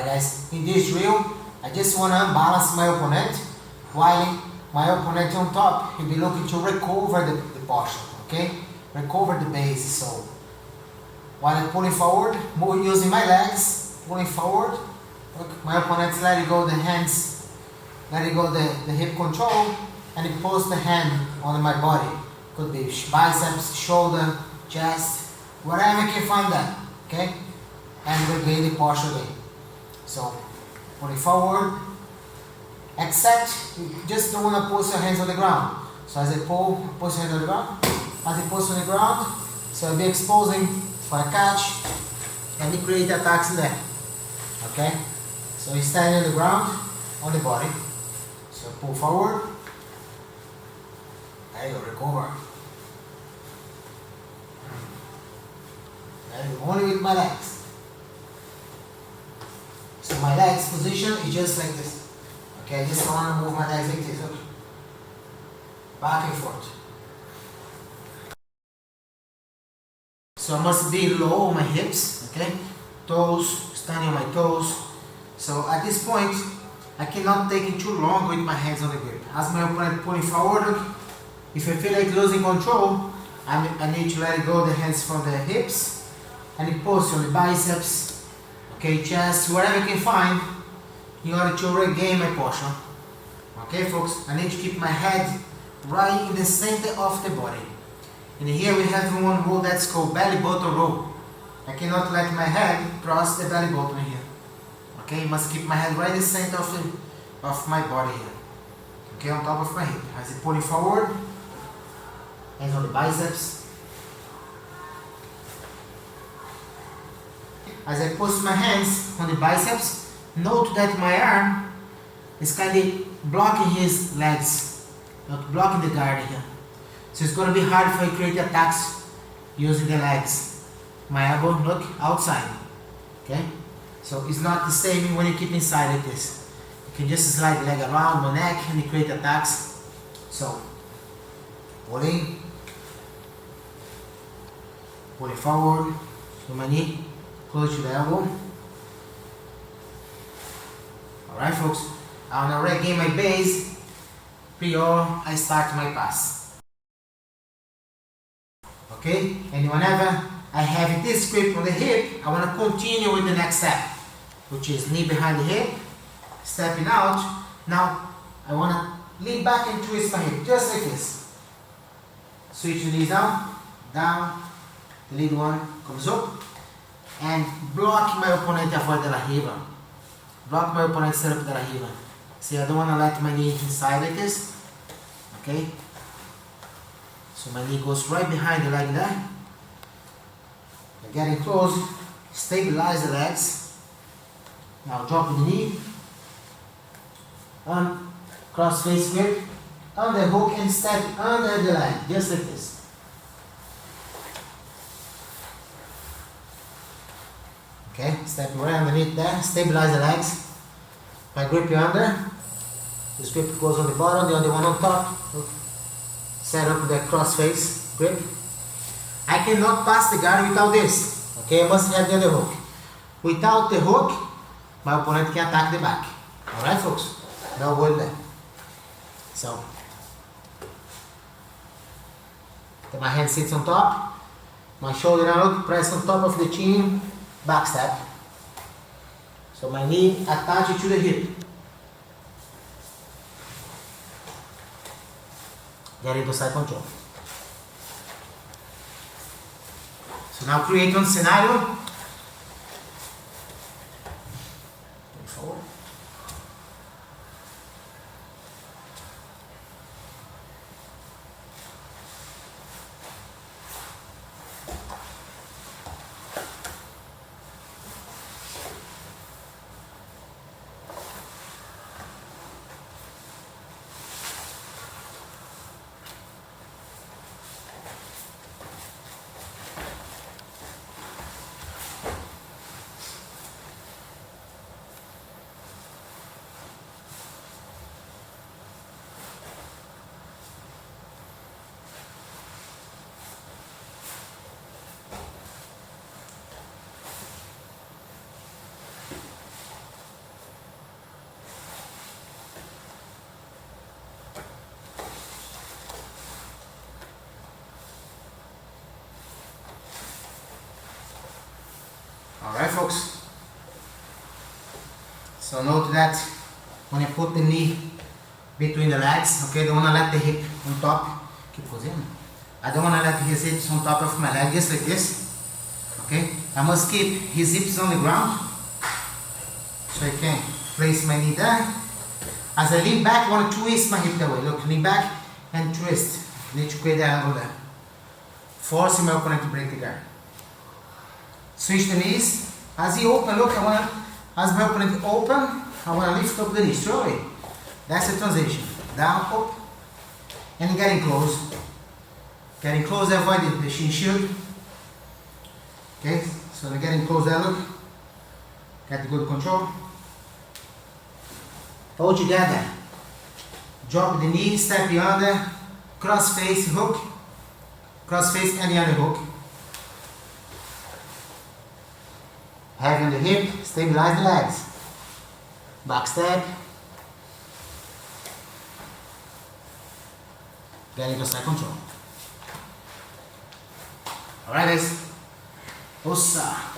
Alright guys, in this drill, I just want to balance my opponent while my opponent on top, he'll be looking to recover the posture, okay? Recover the base. So while I'm pulling forward, using my legs, pulling forward, look, my opponent's letting go the hands, letting go the hip control, and he pulls the hand on my body. Could be biceps, shoulder, chest, wherever you can find that, okay? And regain the posture again. So, pulling forward, except you just don't want to put your hands on the ground. So as I pull, push your hands on the ground. As I push on the ground, so I'll be exposing for a catch, and you create attacks in there. Okay? So he's standing on the ground, on the body. So pull forward. There you go, recover. There you go, only with my legs. So my legs position is just like this. Okay, I just want to move my legs like this. Okay. Back and forth. So I must be low on my hips, okay? Toes, standing on my toes. So at this point, I cannot take it too long with my hands on the grip. As my opponent pulling forward, if I feel like losing control, I need to let go the hands from the hips and pulse on the biceps, okay, chest, wherever I can find in order to regain my posture. Okay folks, I need to keep my head right in the center of the body. And here we have one roll that's called belly button roll. I cannot let my head cross the belly button here. Okay, I must keep my head right in the center of my body here. Okay, on top of my hip. As I pull it forward, hands on the biceps. As I push my hands on the biceps, note that my arm is kind of blocking his legs, not blocking the guard here. So it's going to be hard for you to create attacks using the legs. My elbow, look, outside. Okay? So it's not the same when you keep inside like this. You can just slide the leg around my neck and you create attacks. So, pulling forward, so my knee close to the elbow. Alright folks, I want to regain my base before I start my pass. Okay, and whenever I have this grip on the hip, I want to continue with the next step, which is knee behind the hip, stepping out. Now I want to lean back and twist my hip, just like this. Switch the knees down, the lead one comes up, and block my opponente fora de la riba. Block my opponente setup de la riba. See, I don't want to let my knee inside like this. Okay? So my knee goes right behind the leg there. I'm getting close, stabilize the legs. Now drop the knee. On cross face grip, on the hook and step under the leg, just like this. Okay, step right underneath there, stabilize the legs. I grip you under. This grip goes on the bottom, the other one on top. Look. Set up the cross face grip. I cannot pass the guard without this. Okay, I must have the other hook. Without the hook, my opponent can attack the back. Alright folks, no word there. So, my hand sits on top, my shoulder now press on top of the chin, back step. So my knee attached to the hip. Getting to side control. So now create one scenario. Forward. So note that when you put the knee between the legs, okay, don't want to let the hip on top. Keep cosendo. I don't want to let his hips on top of my leg, just like this. Okay, I must keep his hips on the ground so I can place my knee there. As I lean back, I want to twist my hip that way. Look, lean back and twist. Need to create the angle there. Forcing my opponent to break the guard. Switch the knees. As he open, look, as my opponent open, I want to lift up the knee straight away. That's the transition. Down, up, and getting close. Getting close, avoid the shin shield. Okay, so they're getting close there, look. Get good control. Hold together. Drop the knee, step under, cross face, hook. Cross face and the other hook. Heavy on the hip, stabilize the legs. Back step. Getting to side control. Alright guys. Ossa.